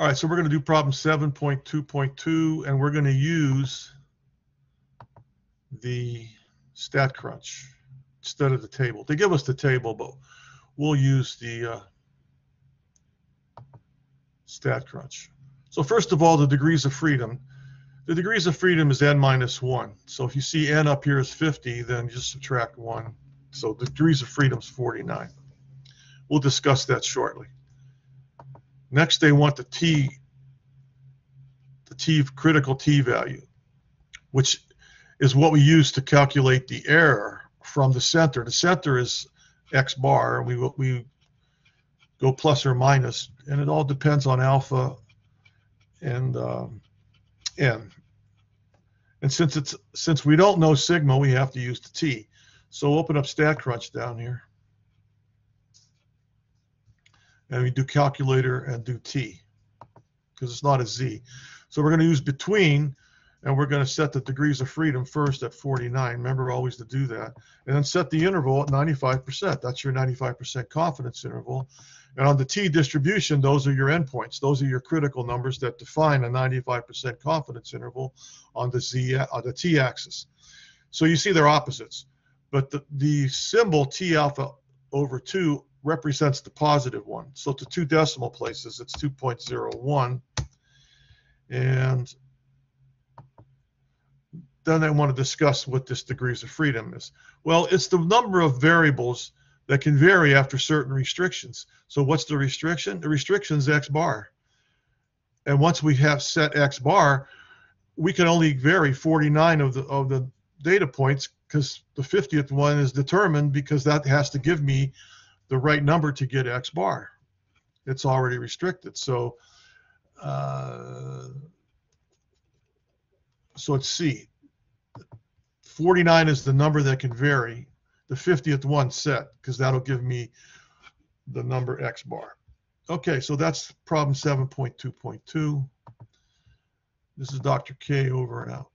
All right, so we're going to do problem 7.2.2, and we're going to use the StatCrunch instead of the table. They give us the table, but we'll use the StatCrunch. So first of all, the degrees of freedom. The degrees of freedom is n minus 1. So if you see n up here is 50, then just subtract 1. So the degrees of freedom is 49. We'll discuss that shortly. Next, they want the critical t value, which is what we use to calculate the error from the center. The center is x bar. We go plus or minus, and it all depends on alpha and n. And since we don't know sigma, we have to use the t. So open up StatCrunch down here, and we do calculator and do t, because it's not a z. So we're going to use between, and we're going to set the degrees of freedom first at 49. Remember always to do that. And then set the interval at 95%. That's your 95% confidence interval. And on the t distribution, those are your endpoints. Those are your critical numbers that define a 95% confidence interval on the t-axis. So you see they're opposites. But the symbol t alpha over 2 represents the positive one. So to 2 decimal places, it's 2.01. And then I want to discuss what this degrees of freedom is. Well, it's the number of variables that can vary after certain restrictions. So what's the restriction? The restriction is x bar. And once we have set x bar, we can only vary 49 of the data points, because the 50th one is determined, because that has to give me the right number to get x bar. It's already restricted. So it's C. 49 is the number that can vary. The 50th one set, because that'll give me the number x bar. Okay, so that's problem 7.2.2. This is Dr. K, over and out.